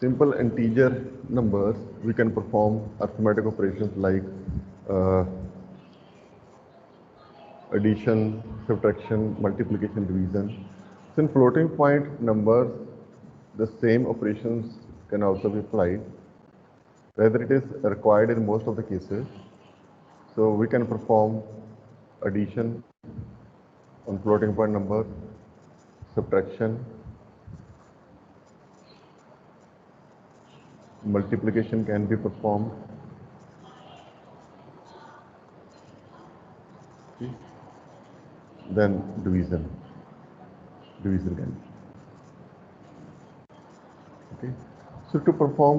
simple integer numbers, we can perform arithmetic operations like uh, addition, subtraction, multiplication, division. So in floating point numbers, the same operations can also be applied, whether it is required in most of the cases. So we can perform addition on floating point number, subtraction, multiplication can be performed. Okay. Then division can be. Okay. So to perform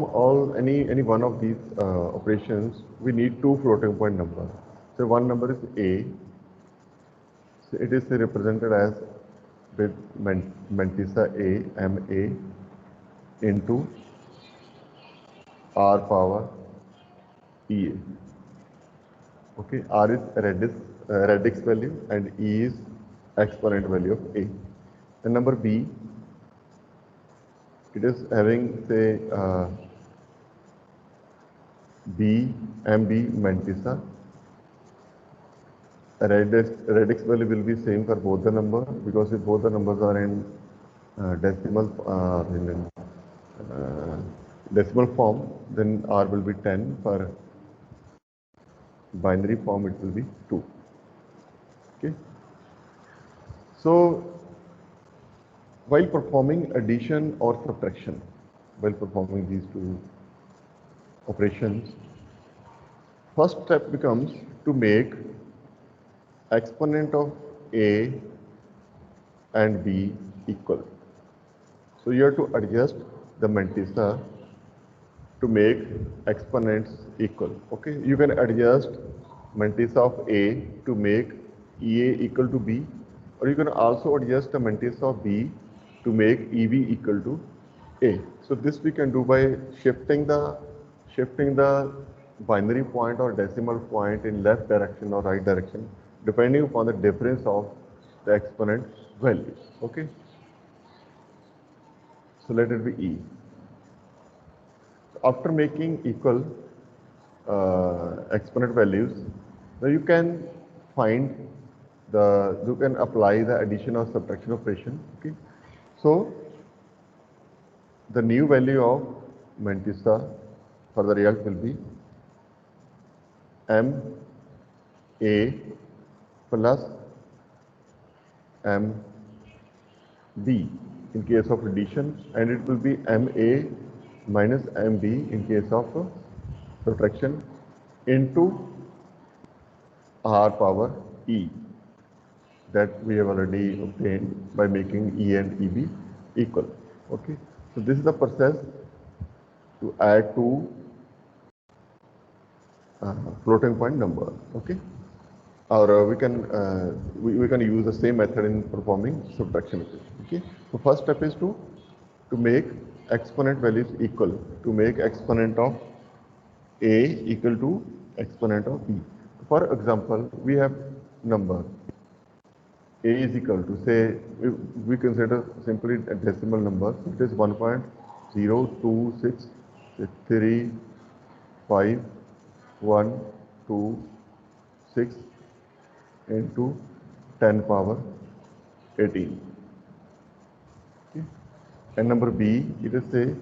any one of these operations, we need two floating point numbers. So one number is A. So it is represented as with mantissa A, MA into R power EA. Okay, R is radix value and E is exponent value of A. And number B, it is having say B, MB mantissa. Radix value will be same for both the numbers because if both the numbers are in decimal decimal form, then R will be 10. For binary form, it will be 2. Okay. So while performing addition or subtraction, while performing these two operations, first step becomes to make exponent of A and B equal. So you have to adjust the mantissa to make exponents equal. Okay, you can adjust mantissa of A to make EA equal to B, or you can also adjust the mantissa of B to make EB equal to A. So this we can do by shifting the binary point or decimal point in left direction or right direction, depending upon the difference of the exponent values. Okay. So let it be E. After making equal exponent values, now you can apply the addition or subtraction operation. Okay. So the new value of mantissa for the result will be M A plus M B in case of addition, and it will be M A minus M B in case of subtraction into R power E that we have already obtained by making E and EB equal. Okay. So this is the process to add two floating point number. Okay. Or we can use the same method in performing subtraction. Okay. So first step is to make exponent values equal, to make exponent of A equal to exponent of B. For example, we have number A is equal to, say, we consider simply a decimal number. So it is 1.0263512 into 10 power 18. Okay. And number B, it is say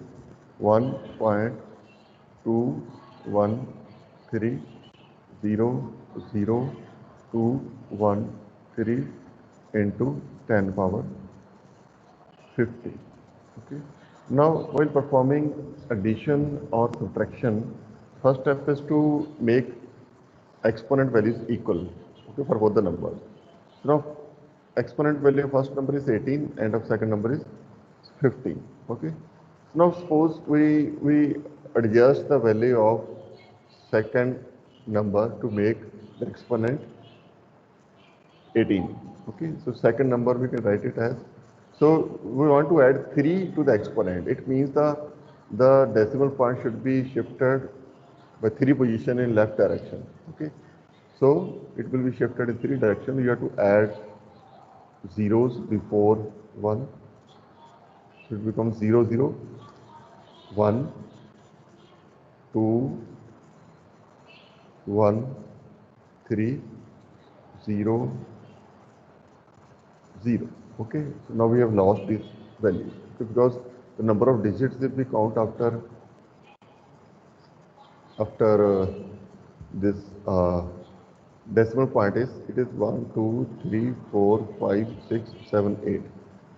1.213000213 into 10 power 50. Okay. Now, while performing addition or subtraction, first step is to make exponent values equal, okay, for both the numbers. So now, exponent value of first number is 18 and of second number is 15. Okay. So now suppose we adjust the value of second number to make the exponent 18. Okay. So second number we can write it as, so we want to add 3 to the exponent. It means the decimal point should be shifted by 3 position in left direction. Okay. So it will be shifted in 3 directions. You have to add zeros before 1. So it becomes 0, 0, 1, 2, 1, 3, 0, 0. Okay, so now we have lost this value because the number of digits that we count after this decimal point is, it is 1, 2, 3, 4, 5, 6, 7, 8.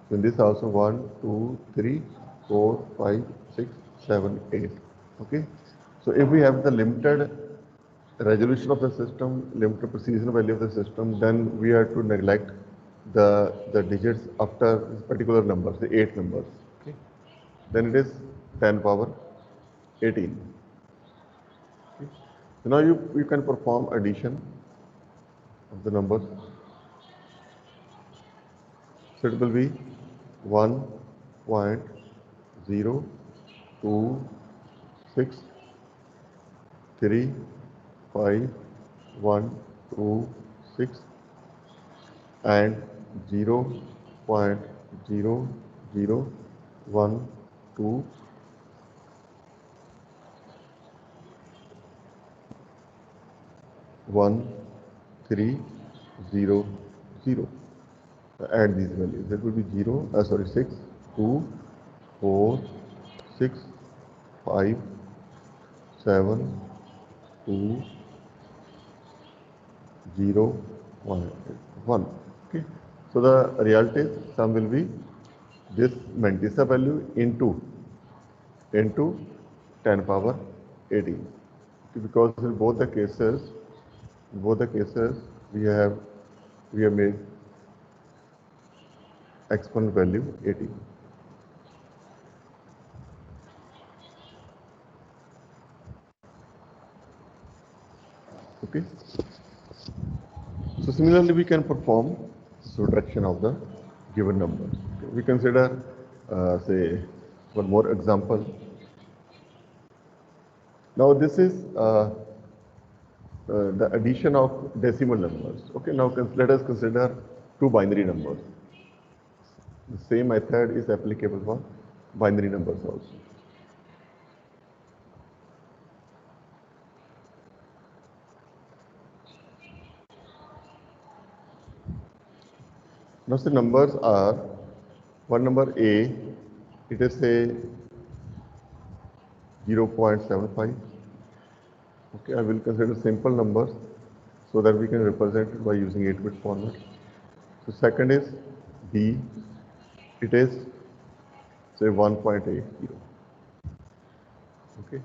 So in this also 1, 2, 3, 4, 5, 6, 7, 8. Okay. So if we have the limited resolution of the system, limited precision value of the system, then we have to neglect the digits after particular numbers, the 8 numbers. Okay. Then it is 10 power 18. Okay. So now you can perform addition of the numbers. So it will be 1.02635.126 and 0.0012 1300. Add these values. That will be 6, 2, 4, 6, 5, 7, 2, 0, 1. Okay. So the reality sum will be this Mantissa value into 10 power 18. Okay, because in both the cases we have made exponent value 18. Okay. So similarly, we can perform subtraction of the given numbers. Okay. We consider, say, one more example. Now this is the addition of decimal numbers. Okay. Now let us consider two binary numbers. The same method is applicable for binary numbers also. Now the numbers are, one number A, it is say 0.75. Okay, I will consider simple numbers so that we can represent it by using 8-bit format. So second is B, it is say 1.80. Okay, so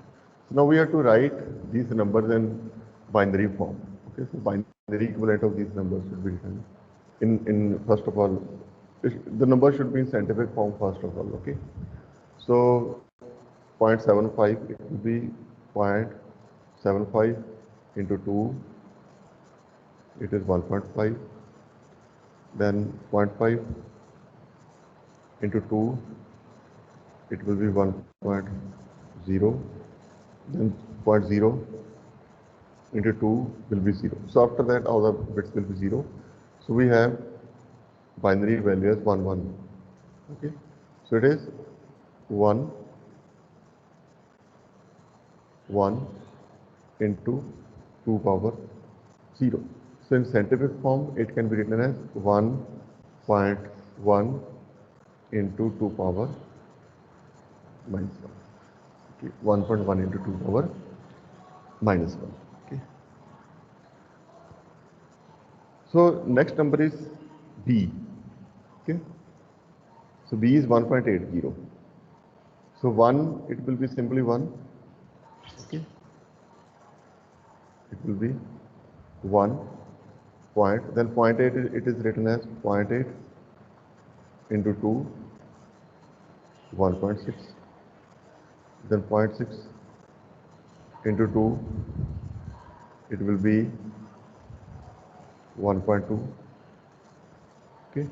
now we have to write these numbers in binary form. Okay, so binary equivalent of these numbers should be written in first of all, the number should be in scientific form first of all. Okay, so 0.75, it will be 0.75 into 2, it is 1.5, then 0.5 into 2, it will be 1.0, then 0.0 into 2 will be 0. So after that all the bits will be 0. So we have binary value as 1, 1. Okay, so it is 1, 1 into 2 power 0. So in scientific form, it can be written as 1.1 into 2 power minus 1. Okay, 1.1 into 2 power minus 1. Okay. So next number is B. Okay. So B is 1.80. So 1, it will be simply 1. Okay. It will be 1 point, then 0.8, it is written as 0.8 into 2, 1.6, then 0.6 into 2, it will be 1.2. Okay,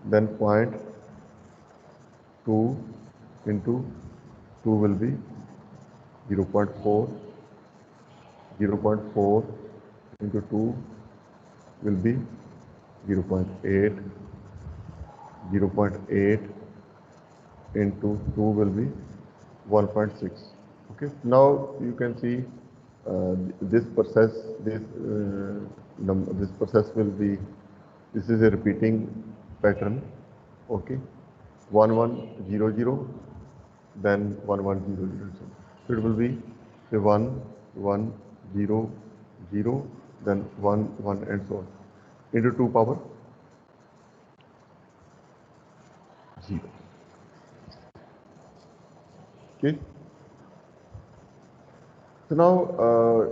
then 0.2 into 2 will be 0.4, 0.4 into 2 will be 0.8, 0.8 into 2 will be 1.6. Okay, now you can see this process, this process will be, this is a repeating pattern. Okay, 1100, then 1100. So it will be the 1 1 0 0, then 1 1 and so on into 2 power 0. Okay. So now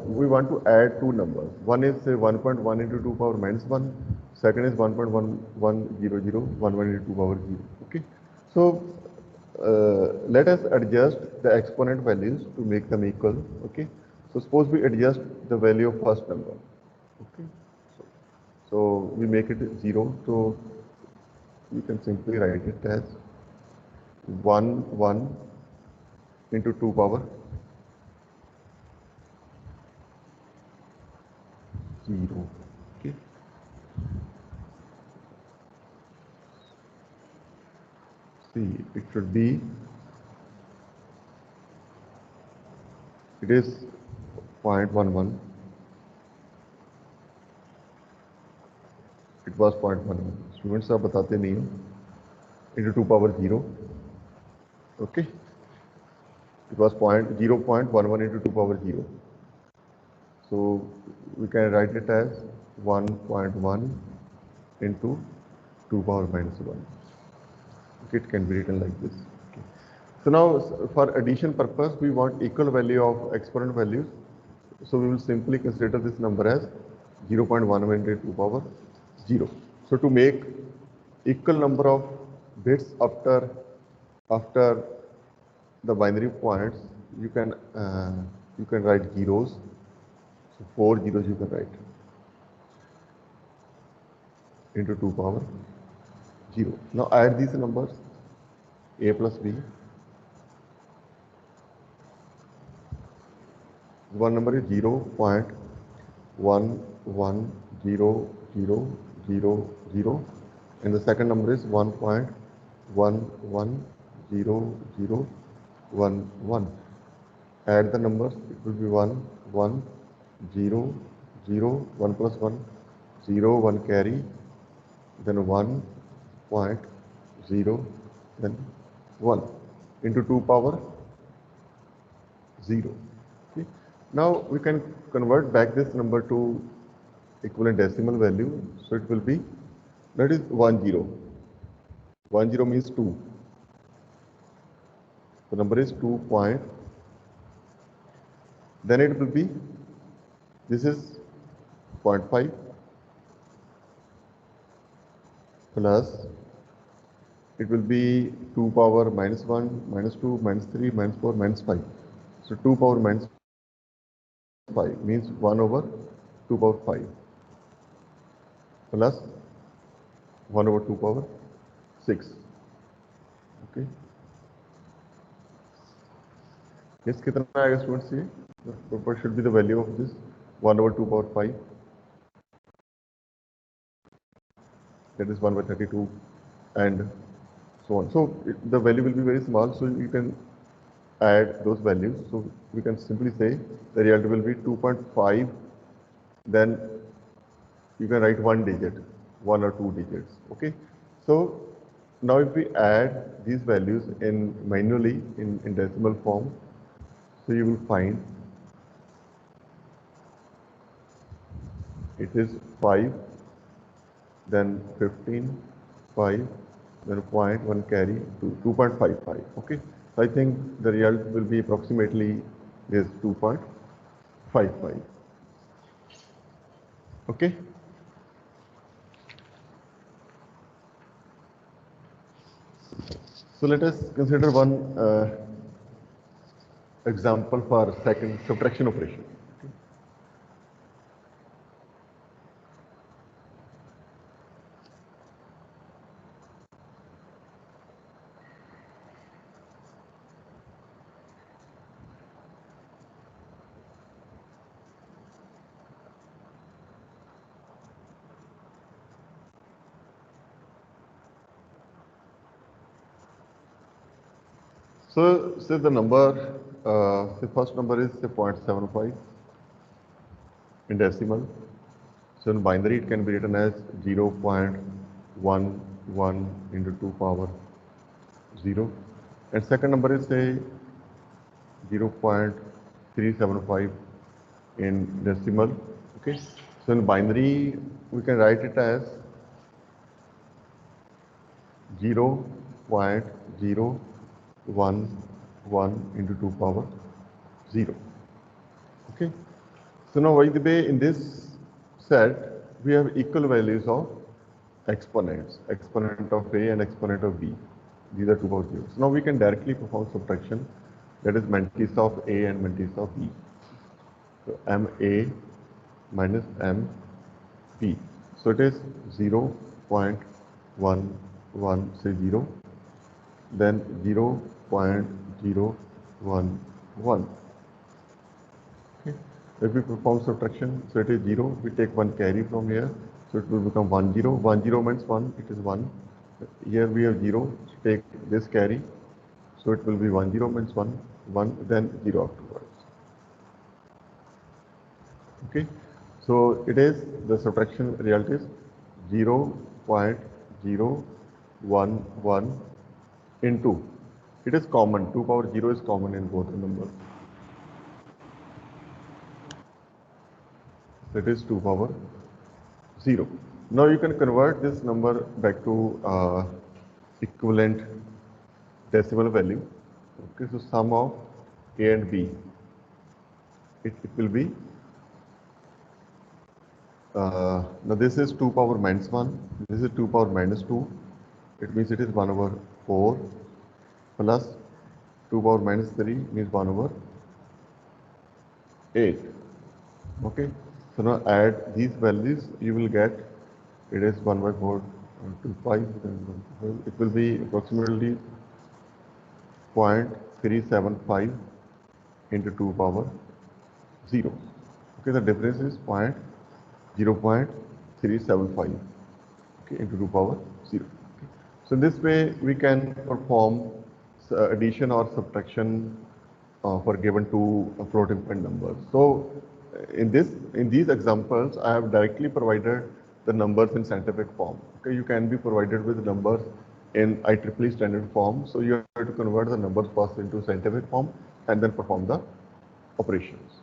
we want to add two numbers. One is say 1.1 into 2 power minus 1. Second is 1.1100 into 2 power 0. Okay. So let us adjust the exponent values to make them equal. Okay. So suppose we adjust the value of first number. Okay. So we make it 0. So you can simply write it as 1 1 into 2 power 0. Okay. See, it should be, it is 0.11. It was 0.11. Students आप बताते नहीं हो. Into 2 power 0. Okay. It was 0.11 into 2 power 0. So we can write it as 1.1 into 2 power minus 1. Okay, it can be written like this. Okay. So now for addition purpose, we want equal value of exponent values. So we will simply consider this number as 0.1 into 2 power 0. So to make equal number of bits after the binary points, you can write zeros. So 4 zeros you can write into 2 power 0. Now add these numbers, a plus b. One number is 0.110000, and the second number is 1.110011. Add the numbers, it will be 1 1 0 0, 1 plus 1 0, 1 carry, then 1.0, then 1 into 2 power 0. Okay. Now we can convert back this number to equivalent decimal value. So it will be, that is 10. 10 means 2. The number is 2 point. Then it will be, this is 0.5 plus, it will be 2 power minus 1, minus 2, minus 3, minus 4, minus 5. So 2 power minus 5 means 1 over 2 power 5 plus 1 over 2 power 6. Okay. Yes, कितना आएगा students ये? What should be the value of this 1 over 2 power 5? That is 1 by 32 and so on. So the value will be very small, so you can add those values. So we can simply say the result will be 2.5. Then you can write one digit, 1 or 2 digits. Okay. So now if we add these values in manually in decimal form, so you will find it is 5, then 15, 5, then 0.1 carry to 2.55. Okay. So I think the result will be approximately is 2.55. Okay. So let us consider one example for second subtraction operation. Okay. So say the number, the first number is say 0.75 in decimal. So in binary it can be written as 0.11 into 2 power 0. And second number is say 0.375 in decimal. Okay. So in binary we can write it as 0.011 into 2 power 0. Okay. So now by the way, in this set we have equal values of exponents, exponent of a and exponent of b. These are 2 power 0. So now we can directly perform subtraction, that is mantis of a and mantis of b. So ma minus mp. So it is 0.11, say 0, then 0.011. Okay. If we perform subtraction, so it is 0, we take one carry from here, so it will become 1 0. 1 0 means 1, it is 1. Here we have 0, take this carry, so it will be 1 0 means 1, 1, then 0 afterwards. Okay. So it is the subtraction result is 0.011 into, it is common, 2 power 0 is common in both the numbers. That is 2 power 0. Now you can convert this number back to equivalent decimal value. Okay, so sum of a and b, it will be, now this is 2 power minus 1, this is 2 power minus 2, it means it is 1 over 4 plus 2 power minus 3 means 1 over 8. Okay, so now add these values, you will get, it is 1 by 4 to 5, it will be approximately 0.375 into 2 power 0. Okay, the difference is 0.375 okay, into 2 power 0. Okay. So in this way we can perform addition or subtraction for given two floating point numbers. So in these examples I have directly provided the numbers in scientific form. Okay, you can be provided with numbers in IEEE standard form, so you have to convert the numbers first into scientific form and then perform the operations.